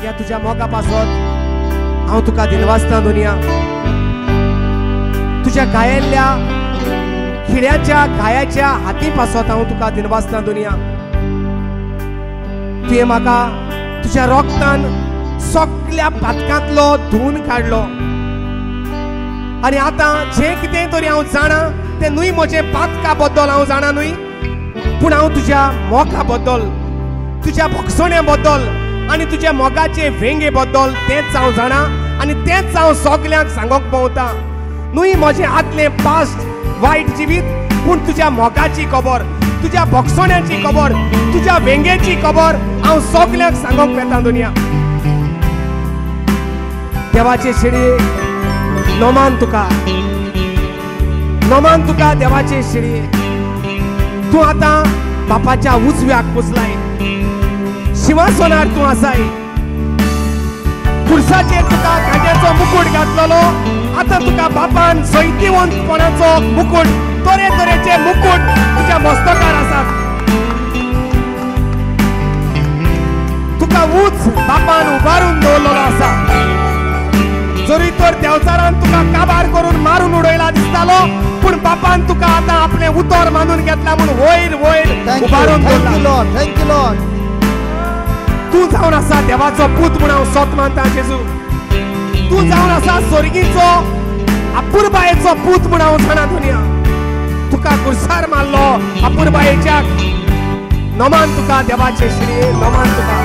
या तुझ्या मोगा पासत हांव तुका दिनवासता दुनिया तुझ्या गायल्ल्या खिड्याच्या गायाच्या हाती पासत हांव तुका दिनवासता दुनिया तुवें म्हाका तुझ्या रोगतान सगळ्या पातकांतलो धुवन काडलो आनी आतां जे कितें तरी हांव जाणा तें न्हय म्हजे पातका बद्दल हांव जाणा न्हय पूण हांव तुझ्या मोगा बद्दल तुझ्या भोगसण्या बद्दल आनी तुझ्या मोगाचे वेंगे बद्दल तेंच हांव जाणा आनी तेंच हांव सगळ्यांक सांगोंक पावता न्हय म्हजें आदलें पास्ट वायट जिवीत पूण तुझ्या मोगाची खबर तुझ्या भोगसण्याची खबर तुझ्या वेंगेची खबर हांव सगळ्यांक सांगोंक येता दुनिया देवाचे शिडी नोमान तुका देवाचे शिडी तूं आतां बापाच्या उजव्याक पुजलाय शिवासनार तूं आसाय खुर्साचेर तुका खांद्याचो मुकुट घातलेलो आतां तुका बापान सैतिवंतपणाचो मुकुट तरेतरेचे मुकुट तुझ्या मस्तकार आसात तुका उंच बापान उबारून दवरलेलो आसा जरी तर देवचारान तुका काबार करून मारून उडयला दिसतालो पूण बापान तुका आतां आपले उतर मानून घेतला म्हणून वयर वयर उबारून दवरला थँक्यू लॉर्ड तूं जावन आसा देवाचो पूत म्हूण हांव सोत मानता जेजू तूं जावन आसा स्वर्गीचो अपुरबायेचो पूत म्हूण हांव जाणा दुनिया तुका कुर्सार मारलो अपुरबायेच्या नमान तुका देवाचे श्री नमान तुका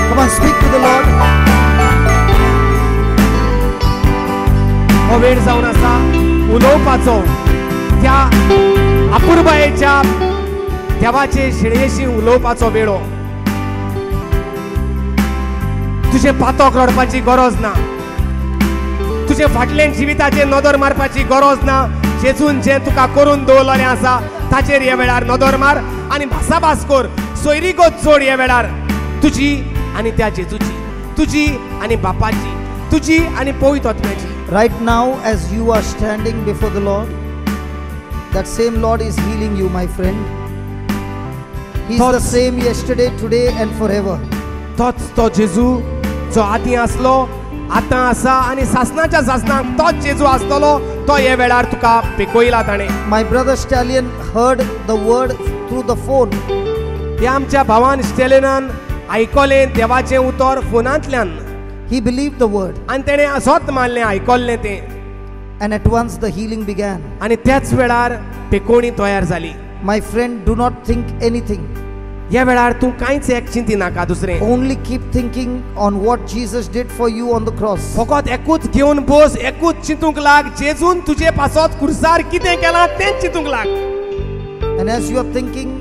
Come on, speak to the Lord. हो वेळ जावन आसा उलोवपाचो त्या अपुरबायेच्या देवाचे शिळयेशी उलोवपाचो वेळो तुझे पातोक रडपाची गरज ना तुझे फाटल्या जिविताचे नदर मारपाची गरज ना जेजून जे तुका करून दवरलेलें आसा ताचेर ह्या वेळार नदर मार आनी भासाभास कर सोयरीगत जोड ह्या वेळार तुजी आनी त्या जेजूची तुजी आनी बापाची तुजी आनी पवित्र आत्म्याची Right now, as you are standing before the Lord, that same Lord is healing you, my friend. He is the same yesterday, today, and forever. तोच तो जेजू जो आदीं आसलो आतां आसा आनी सासनाच्या सासनाक तोच जेजू आसतलो तो हे वेळार तुका पिकोयला ताणें. My brother Stallion heard the word through the phone. ह्या आमच्या भावान स्टेलिनान आयकलें देवाचें उतर फोनांतल्यान. He believed the word. आनी तेणें असोच मानलें आयकल्लें तें. And at once the healing began. आनी त्याच वेळार पेकोवणी तयार जाली. My friend, do not think anything. ह्या वेळार तूं कांयच एक चिंती नाका दुसरें. Only keep thinking on what Jesus did for you on the cross. फकत एकूच घेवन बस एकूच चिंतूंक लाग जेजून तुजे पासत कुर्सार कितें केलां तेंच चिंतूंक लाग. And as you are thinking,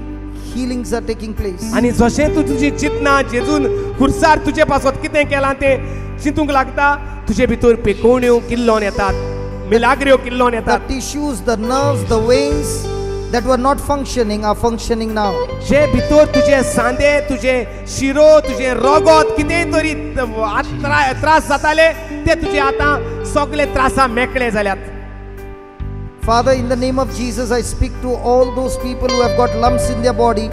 healings are taking place. आनी जशें तूं तुजी चिंतना जेजून खुर्सार तुजे पासत कितें केलां तें चिंतूंक लागता तुजे भितर पेकोवण्यो किल्लोन येतात मिलाग्र्यो किल्लोन The येतात. tissues, the nerves, the veins that were not functioning are functioning now. जे भितर तुजे सांदे तुजे शिरो तुजे रगत कितेंय तरी त्रास जाताले ते तुजे आतां सगळे त्रासा मेकळे जाल्यात. Father, in the name of Jesus, I speak to all those people who have got lumps in their body.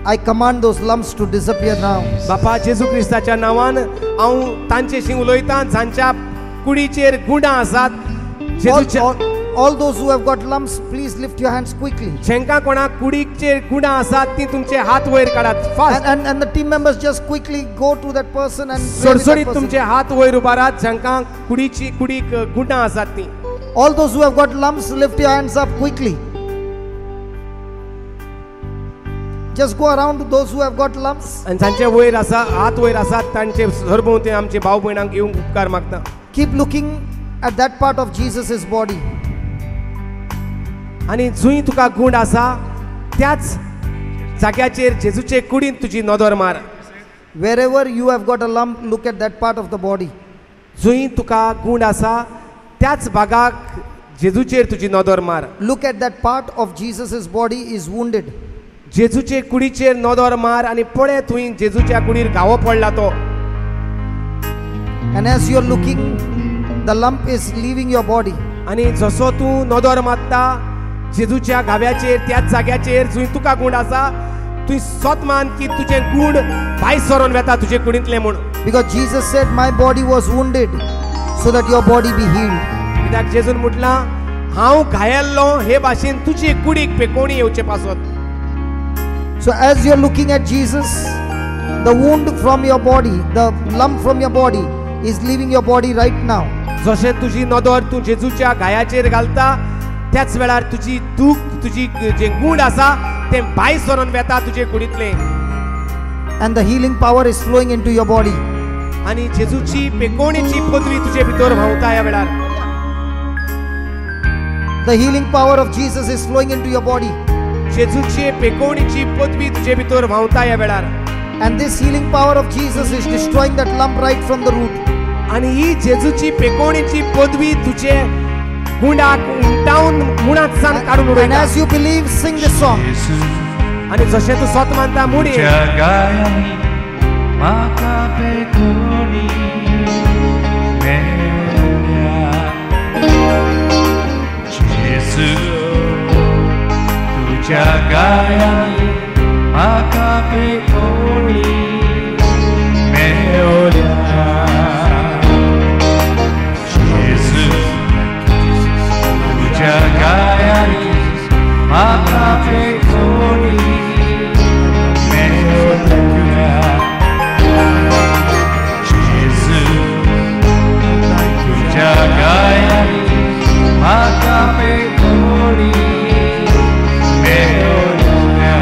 I command those lumps to disappear now. बापा जेजू क्रिस्ताच्या नांवान हांव तांचेशी उलयतां जांच्या कुडीचेर गुणां आसात जेजूच्या All those who have got lumps, please lift your hands quickly. जेंका कोणाक कुडीचेर गुणां आसात ती तुमचे हात वयर काडात fast. And the team members just quickly go to that person and pray with that सडसडीत person. तुमचे हात वयर उबारात जांकां कुडीक गुणां आसात ती. All those who have got lumps, lift your hands up quickly. Just go around to those who have got lumps. आनी जांचे वयर आसा हात वयर आसात तांचे सरभोंवतणी आमचे भाव भयणांक येवंक उपकार मागता. Keep looking at that part of Jesus' body. आनी जूंय तुका गुण आसा त्याच जाग्याचेर जेजूचे कुडींत तुजी नदर मार. Wherever you have got a lump, look at that part of the body. जूंय तुका गुण आसा त्याच भागाक जेजूचेर तुजी नदर मार. Look at that part of Jesus' body is wounded. जेजूचे कुडीचेर नदर मार आनी पळय थंय जेजूच्या कुडीर घावो पडला तो. And as you are looking, the lump is leaving your body. आनी जसो तूं नदर मारता जेजूच्या घाव्याचेर त्याच जाग्याचेर जंय तुका गुण आसा तुवें स्वत मान की तुझे गुण भायर सरोन वेता तुझे कुडींतले म्हूण. Because Jesus said, my body was wounded so that your body be healed. कित्याक जेजून म्हटलां हांव घायल्लो हे भाशेन तुजी कुडीक पेकोवणी येवचे पासत. So as you're looking at Jesus, the wound from your body, the lump from your body is leaving your body right now. जशें तुजी नदर तूं जेजूच्या गायाचेर घालता त्याच वेळार तुजी दूख तुजी जे गूण आसा ते भायर सरोन वेता तुजे कुडींतले. And the healing power is flowing into your body. आनी जेजूची पेकोवणीची पदवी तुजे भितर व्हांवता ह्या वेळार. The healing power of Jesus is flowing into your body. जेजूची पेकोवणीची पदवी तुजे भितर व्हांवता ह्या वेळार. And this healing power of Jesus is destroying that lump right from the root. आनी ही जेजूची पेकोवणीची पदवी तुजे गुंडाक उमटावन मुळांत सावन काडून And उडयता. as you believe, sing this song. आनी जशें तूं स्वत मानता म्हूण ये. Maka pekoni meya Jesus tu jagaya maka pekoni meya Jesus tu jagaya maka pekoni meya Jagaya maka pekoni meonya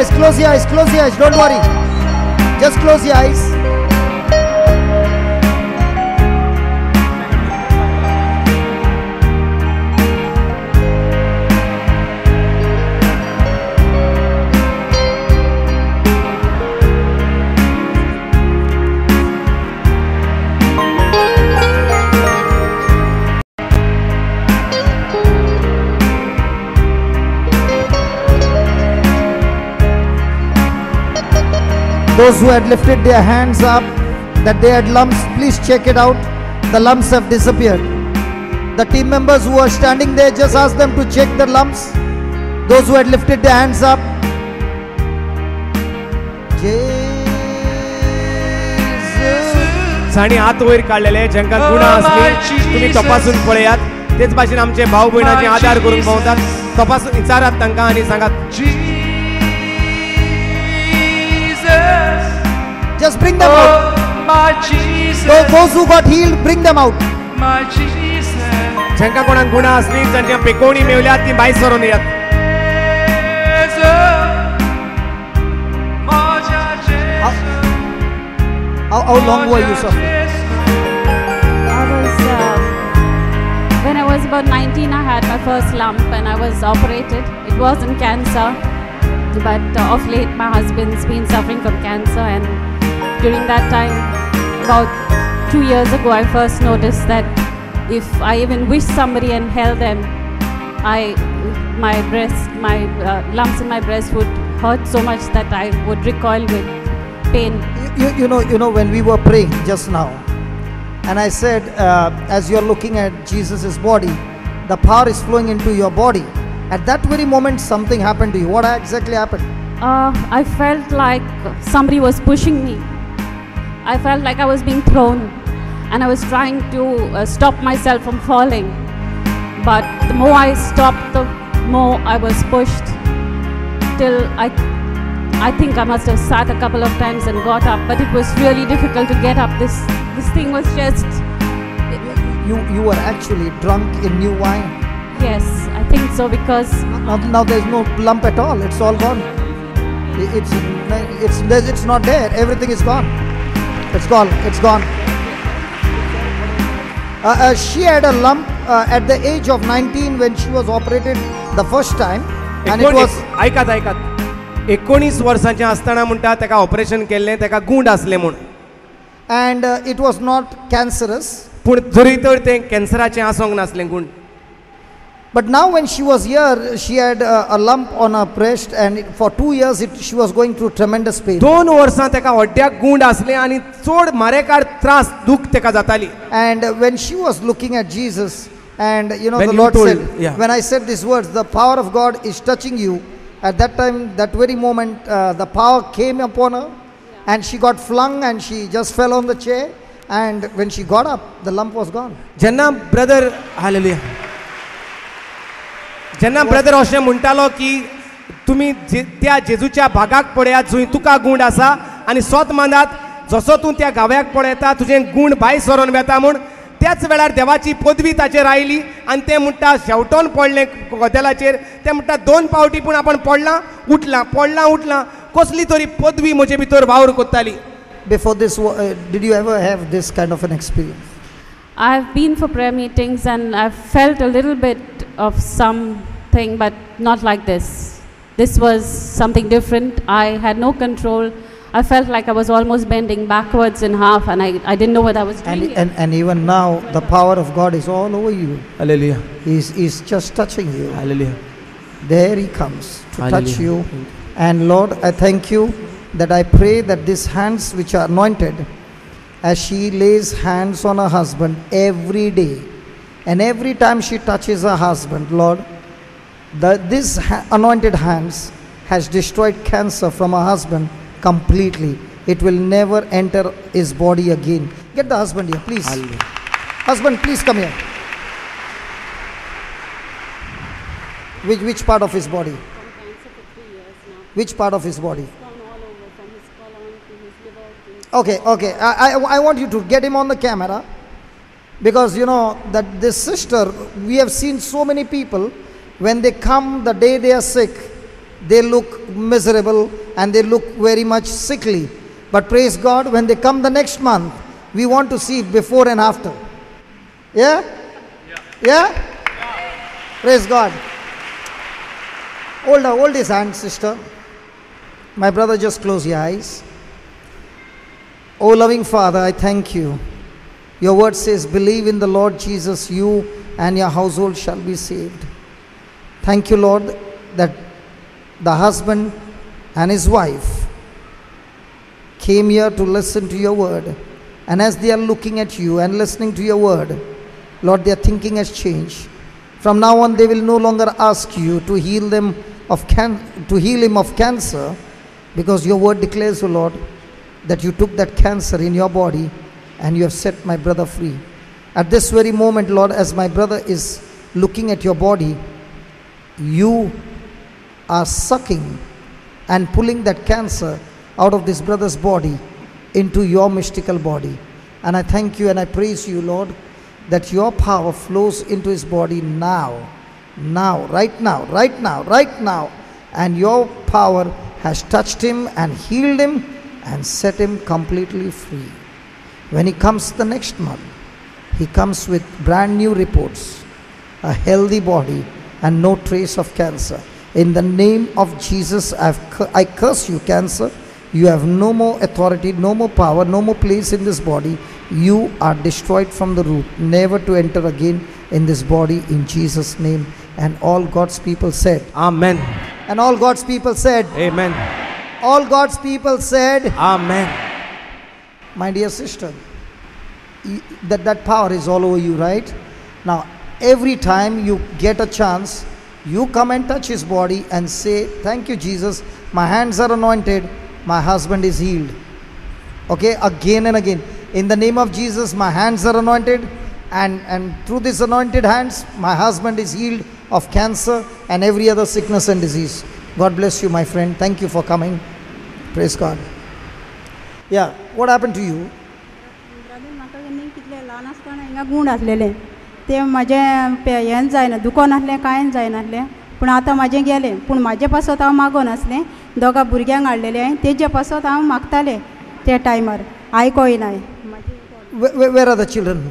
eyes, close your eyes, close your eyes. Don't worry. Just close your eyes. Those who had lifted their hands up that they had lumps, please check it out. The lumps have disappeared. The team members who are standing there, just ask them to check the lumps. Those who had lifted their hands up. Jesus. साणी हात वयर काढलेले ज्यांका गुण असली तुम्ही तपासून पळयात. तेच भाशेन आमचे भाऊ भयणाचे आदार करून भोंवतात. तपासून विचारात तांकां आनी सांगात. Just bring them out. My Jesus. Those who got healed, bring them out. My Jesus. ज्यांका कोणाक गुण असली ज्यांच्या पेकोवणी मेवल्यात ती भायर सरून येयात. How long were you suffering? When I was about 19, I had my first lump and I was operated. It wasn't cancer, but of late my husband's been suffering from cancer, and during that time, about 2 years ago, I first noticed that if I even wish somebody and held them, my lumps in my breast would hurt so much that I would recoil with pain. You know, when we were praying just now, and I said, as you're looking at Jesus' body, the power is flowing into your body. At that very moment, something happened to you. What exactly happened? I felt like somebody was pushing me. I felt like I was being thrown, and I was trying to stop myself from falling. But the more I stopped, the more I was pushed, till I think I must have sat a couple of times and got up, but it was really difficult to get up. This thing was just... You were actually drunk in new wine. Yes, I think so, because... Now there's no lump at all. It's all gone. It's not there. Everything is gone. It's gone. It's gone. She had a lump at the age of 19 when she was operated the first time, and it was... ऐकात 19 वर्सांचे असताना म्हणटा ताका operation केल्लें, ताका गुंड असले म्हूण. And it was not cancerous. पूण जरी तर तें कॅन्सराचें आसोंक नासलें गुंड. But now when she was here, she had a lump on her breast, and for 2 years she was going through tremendous pain. 2 वर्सां ताका हड्ड्याक गुंड असले आनी चड मारेकार त्रास दुख ताका जाताली. And when she was looking at Jesus, and When the you Lord told- said, yeah. when I said these words, the power of God is touching you. At that time, that very moment, the power came upon her, and she got flung, and she just fell on the chair. And when she got up, the lump was gone. जेन्ना brother hallelujah, जेन्ना brother अशें म्हणटालो की तुमी त्या जेजूच्या भागाक पळयात जंय तुका गुंड आसा, आनी स्वत मानात जसो तूं त्या गाव्याक पळयता तुजें गुंड भायर सरोन वेता म्हूण, त्याच वेळार देवाची पदवी ताचेर आयली आनी तें म्हणटा शेवटोन पडलें गोदेलाचेर. तें म्हणटा 2 पावटी पूण आपण पडलां उठलां, कसली तरी पदवी म्हजे भितर वावर कोत्ताली. Before this, did you ever have this kind of an experience? I've been for prayer meetings and I've felt a little bit of something, but not like this. This was something different. I had no control. I felt like I was almost bending backwards in half, and I didn't know what I was doing. And even now, the power of God is all over you. Hallelujah. He's just touching you. Hallelujah. There He comes to touch Hallelujah. you. And Lord, I thank you that I pray that these hands which are anointed, as she lays hands on her husband every day, and every time she touches her husband, Lord, this anointed hands has destroyed cancer from her husband completely. It will never enter his body again. Get the husband here, please. Hallelujah. Husband, please come here. Which part of his body? Which part of his body? Okay. I want you to get him on the camera, because you know that this sister, we have seen so many people, when they come the day they are sick, they look miserable and they look very much sickly. But praise God, when they come the next month, we want to see before and after. Yeah? Yeah? Praise God. Hold his hand, sister. My brother, just close your eyes. Oh, loving Father, I thank you. Your word says, believe in the Lord Jesus, you and your household shall be saved. Thank you, Lord, that the husband and his wife came here to listen to your word. And as they are looking at you and listening to your word, Lord, their thinking has changed. From now on, they will no longer ask you to heal him of cancer, because your word declares, O Lord, that you took that cancer in your body and you have set my brother free. At this very moment, Lord, as my brother is looking at your body, you are sucking and pulling that cancer out of this brother's body into your mystical body. And I thank you and I praise you, Lord, that your power flows into his body now, right now. And your power has touched him and healed him and set him completely free. When he comes the next month, he comes with brand new reports, a healthy body and no trace of cancer. In the name of Jesus, I curse you, cancer. You have no more authority, no more power, no more place in this body. You are destroyed from the root, never to enter again in this body, in Jesus' name. And all God's people said, Amen. And all God's people said, Amen. All God's people said, Amen. My dear sister, that power is all over you, right? Now, every time you get a chance, you come and touch his body and say, thank you, Jesus. My hands are anointed. My husband is healed. Okay, again and again. In the name of Jesus, my hands are anointed. And through these anointed hands, my husband is healed of cancer and every other sickness and disease. God bless you, my friend. Thank you for coming. Praise God. Yeah, what happened to you? म्हाका न्ही कितले ल्हान आसतना हिंगा गूण आसलेले ते म्हाजें हें जायना दुखोन आसलें कांय जायनासलें पूण आतां म्हाजें गेलें पूण म्हाजे पासत हांव मागोन आसलें दोगा भुरग्यांक हाडलेलें हांवें तेजे पासत हांव मागतालें त्या टायमार आयकोयनाय Where are the children?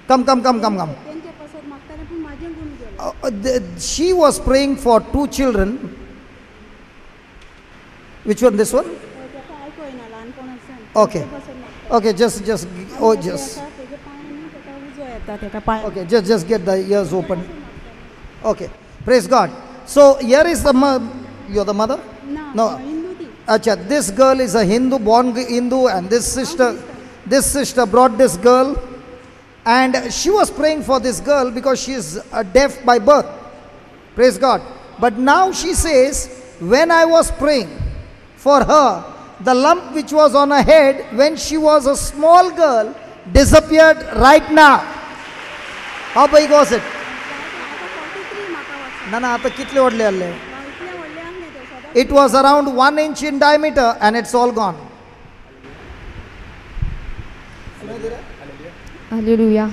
Come. तेंचे पासत मागतालें पूण म्हाजें गूण गेलें She was praying for two children. Which one? This one? तेका आयकोयना ल्हानपणासान Okay. Okay, just तेजे पांय न्ही तेका उजो येता तेका पांय Okay, just get the ears open. Okay, praise God. So here is you're the mother? No. Hindu ती Acha, this girl is a Hindu, born Hindu, and this sister brought this girl, and she was praying for this girl because she is deaf by birth. Praise God. But now she says, when I was praying for her, the lump which was on her head when she was a small girl disappeared right now. How big was it? Nana, आता कितले वाढले आले? It was around 1 inch in diameter and it's all gone. Hallelujah.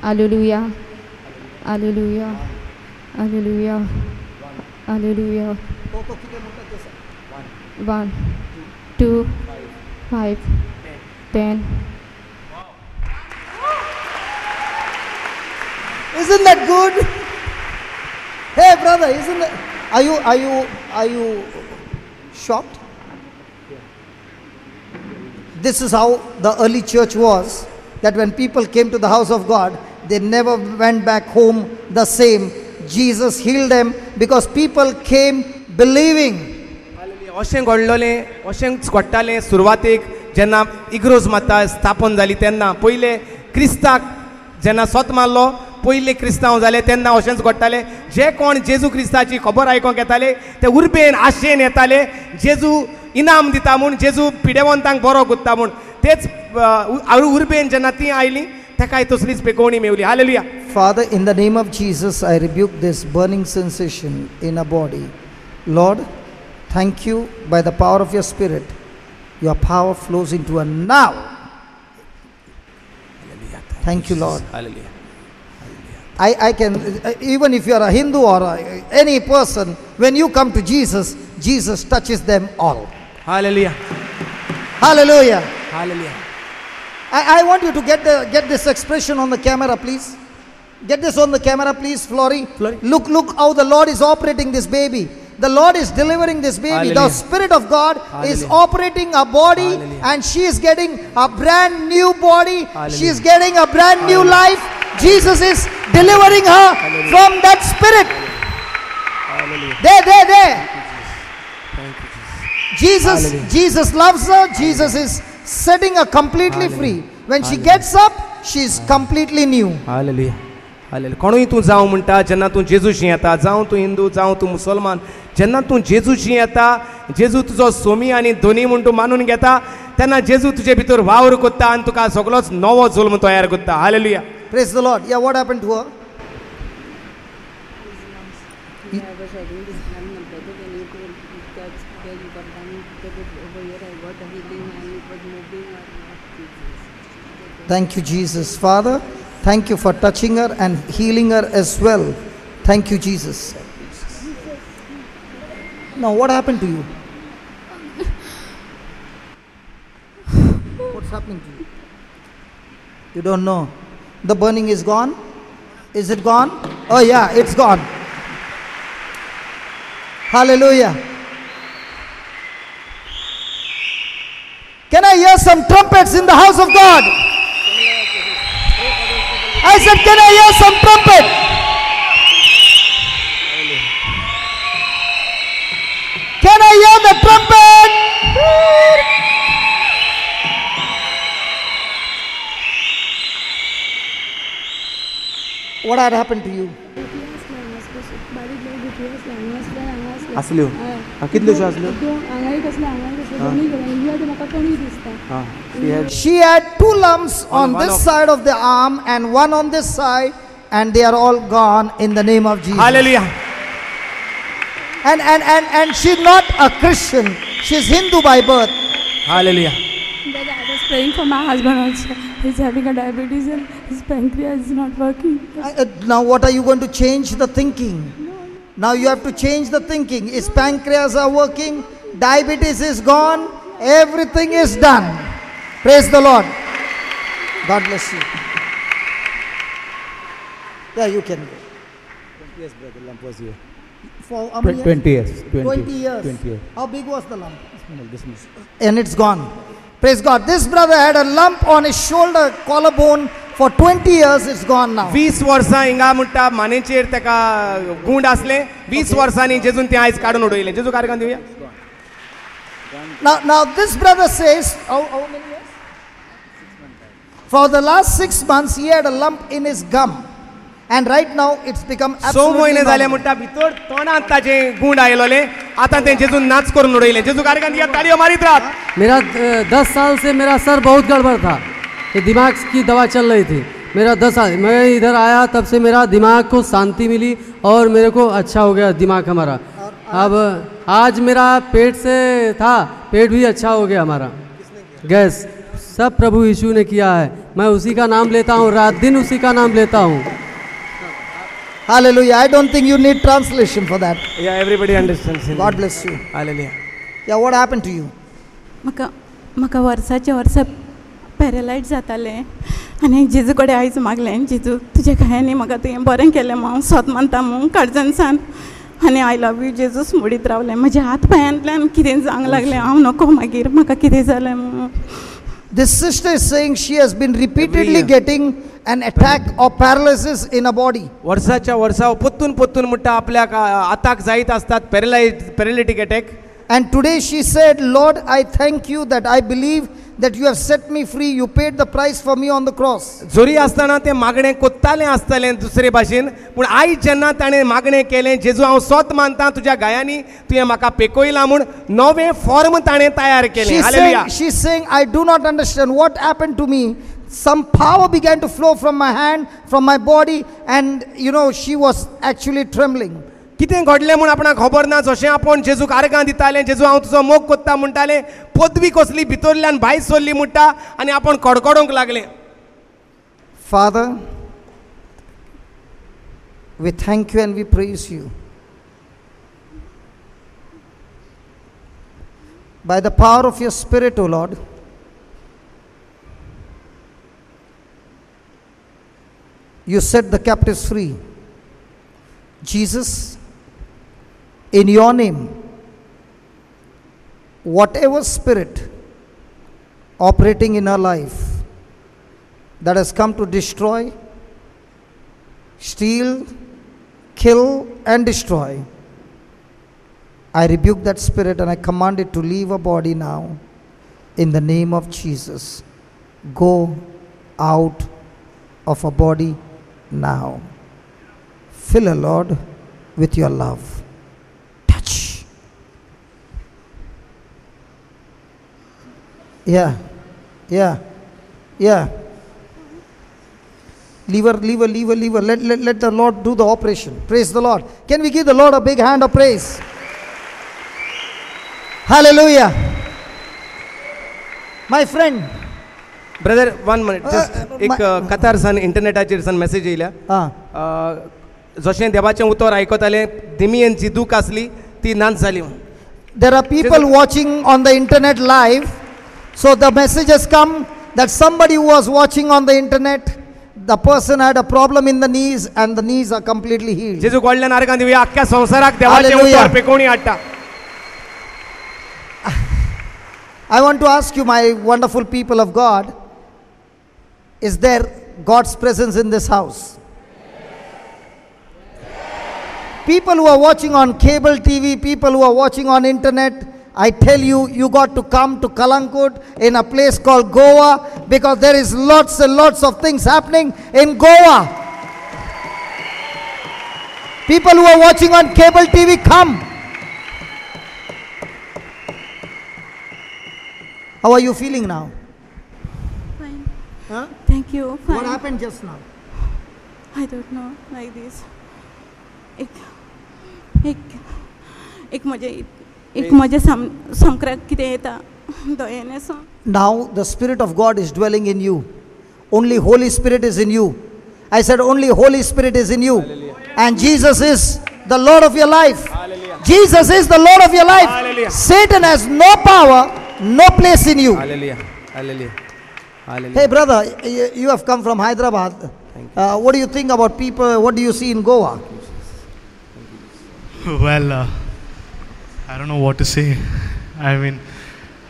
Hallelujah. Hallelujah. Hallelujah. Hallelujah. 1, 2, 5, 10. Isn't that good? Hey brother, isn't that? Are you shocked? This is how the early church was, that when people came to the house of God, they never went back home the same. Jesus healed them because people came believing. अशें घडलोलें अशेंच घडटालें सुरवातेक जेन्ना इग्रोज माता स्थापन जाली तेन्ना पयले क्रिस्ताक जेन्ना सोत मारलो पयले क्रिस्तांव जाले तेन्ना अशेंच घडटालें जे कोण जेजू क्रिस्ताची खबर आयकोंक येताले ते उर्बेन आशेन येताले जेजू इनाम दिता म्हूण जेजू पिडेवंतांक बरो कोत्ता म्हूण तेच उर्बेन जेन्ना ती आयली तेकाय तसलीच पेकोवणी मेवली. Hallelujah. Father, in the name of Jesus, I rebuke this burning sensation in a body. Lord, thank you by the power of your Spirit. Your power flows into her now. Thank you, Lord. Hallelujah. I can, even if you are a Hindu or any person, when you come to Jesus, Jesus touches them all. Hallelujah. Hallelujah. Hallelujah. I want you to get this expression on the camera, please. Get this on the camera, please, Flory. Flory. Look how the Lord is operating this baby. The Lord is delivering this baby. Hallelujah. The Spirit of God is Hallelujah. operating a body, Hallelujah. and she is getting a brand new body. Hallelujah. She is getting a brand new Hallelujah. life. Jesus is delivering her Hallelujah. from that spirit. Hallelujah. There. Thank you, Jesus. Hallelujah. Jesus loves her. Jesus is setting her completely Hallelujah. free. When she Hallelujah. gets up, she is completely new. Hallelujah hallelujah कोणूय तूं जावं म्हणटा जेन्ना तूं जेजूशी येता जावं तूं हिंदू जावं तूं मुसलमान जेन्ना तूं जेजूशी येता जेजू तुजो सोमी आनी दोनी म्हूण तूं मानून घेता तेन्ना जेजू तुजे भितर वावर कोत्ता आनी तुका सगळोच नवो जल्म तयार कोत्ता hallelujah Praise the Lord. Yeah, what happened to her? Thank you, Jesus. Father, thank you for touching her and healing her as well. Thank you, Jesus. Now, what happened to you? What's happening to you? You don't know. The burning is gone? Is it gone? Oh, yeah, it's gone. Hallelujah. Can I hear some trumpets in the house of God? I said, can I hear some trumpet? Can I hear the trumpet? What had happened to you? असल्यो कितल्योशो असल्यो She had two lumps on one this of- side of the arm and one on this side, and they are all gone in the name of Jesus. Hallelujah And she's not a Christian. She's Hindu by birth. Hallelujah But I was praying for my husband also. He's having a diabetes and his pancreas is not working. Now what are you going to change the thinking? Now you have to change the thinking. His pancreas are working, diabetes is gone, everything is done. Praise the Lord. God bless you. Yeah, you can go. Yes, brother, lump was here. For how many years? 20 years. 20 years. 20 years. How big was the lump? This much. And it's gone. Praise God. This brother had a lump on his shoulder, collarbone. For 20 years, it's gone now. 20 वर्सां हिंगा म्हणटा मानेचेर ताका गुंड आसले 20 वर्सांनी जेजून ते आयज काडून उडयले जेजू कारकान Divya Now this brother says, how many years? For the last 6 months, he had a lump in his gum. And right now, it's become 6 absolutely म्हयने जाले normal. म्हणटा भितर तोंडांत ताचे गुंड आयलोले आतां ते जेजून नाच करून उडयले जेजू कारकान दिया ताळयो मारीत राहत मेरा 10 साल से मेरा सर बहुत गड़बड़ था ये दिमाग की दवा चल रही थी मेरा 10 साल मैं इधर आया तब से मेरा दिमाग को शांति मिली और मेरे को अच्छा हो गया दिमाग हमारा अब आज मेरा पेट से था पेट भी अच्छा हो गया हमारा गैस सब प्रभु यीशु ने किया है मैं उसी का नाम लेता हूँ रात दिन उसी का नाम लेता हूँ Hallelujah. I don't think you need translation for that. या everybody understands God bless you. Hallelujah Yeah, what happened to you? म्हाका वर्साचे वर्स पॅरलायज जाताले आनी जेजू कडेन आयज मागलें जेजू तुजे कांयांनी म्हाका तुवें बरें केलें हांव स्वत मानता म्हणून काळजानसान आनी आय लव यू जेजूस म्हणीत रावलें म्हज्या हात पांयांतल्यान कितें जावंक लागलें हांव नको मागीर म्हाका कितें जालें म्हणून This sister is saying she has been repeatedly year. getting an attack or paralysis in her body. वर्साच्या वर्सा पोत्तून पोत्तून म्हणटा आपल्याक आताक जायत असतात पॅरालिटीक attack And today she said, Lord, I thank you that I believe that you have set me free. You paid the price for me on the cross. जोरी आसतना ते मागणें कोत्तालें आसतलें दुसरे भाशेन पूण आयज जेन्ना ताणें मागणें केलें जेजू हांव स्वत मानता तुज्या गायांनी तुवें म्हाका पेकयलां म्हूण नवें फॉर्म ताणें तयार केलें hallelujah She's saying, I do not understand what happened to me. Some power began to flow from my hand, from my body, and she was actually trembling. कितें घडलें म्हूण आपणाक खबर ना जशें आपूण जेजूक आर्गां दितालें जेजू हांव तुजो मोग कोत्ता म्हणटालें पदवी कसली भितरल्यान भायर सरली म्हणटा आनी आपूण कडकडूंक लागलें Father, We thank you and we praise you. By the power of your Spirit, O Lord, you set the captives free. Jesus, in your name, whatever spirit operating in our life that has come to destroy, steal, kill, and destroy, I rebuke that spirit and I command it to leave our body now. In the name of Jesus, go out of our body now. Fill her, Lord, with your love. Touch. Yeah. Leave her. Let the Lord do the operation. Praise the Lord. Can we give the Lord a big hand of praise? Hallelujah. My friend. Brother 1 minute just एक कथार सन इंटरनेटाचेर सन message येयल्या जशें देवाचें उतर आयकतालें दिमियेंची दूख आसली ती नाच जाली. There are people watching on the internet live, so the message has come that somebody who was watching on the internet, the person had a problem in the knees and the knees are completely healed. जेजू व्हडल्या नारकां दिवया आख्ख्या संवसाराक देवाचें उतर पेकोवणी हाडटा. I want to ask you, my wonderful people of God, is there God's presence in this house? People who are watching on cable TV, people who are watching on internet, I tell you, you got to come to Kalankut in a place called Goa, because there is lots and lots of things happening in Goa. People who are watching on cable TV, come. How are you feeling now? Fine. Huh? Thank you. Fine. What happened just now? I don't know. Like this. एक मजे संक्रांत कितें येता दोयेनेसो. Now the Spirit of God is dwelling in you. Only Holy Spirit is in you. I said only Holy Spirit is in you. Hallelujah. And Jesus is the Lord of your life. Hallelujah. Jesus is the Lord of your life. Hallelujah. Satan has no power, no place in you. Hallelujah. Hallelujah. Hallelujah. Hey brother, you have come from Hyderabad. What do you think about people? What do you see in Goa? Well, I don't know what to say. I mean,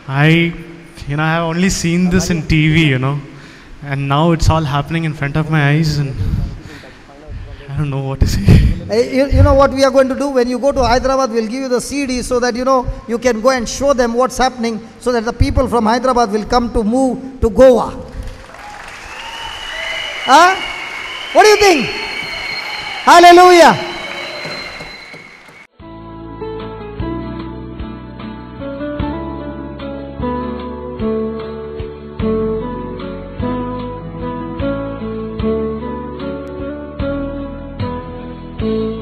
I have only seen this in TV, and now it's all happening in front of my eyes, and I don't know what to say. You know what we are going to do? When you go to Hyderabad, we'll give you the CD so that you can go and show them what's happening, so that the people from Hyderabad will come to move to Goa. What do you think? Hallelujah. Thank you.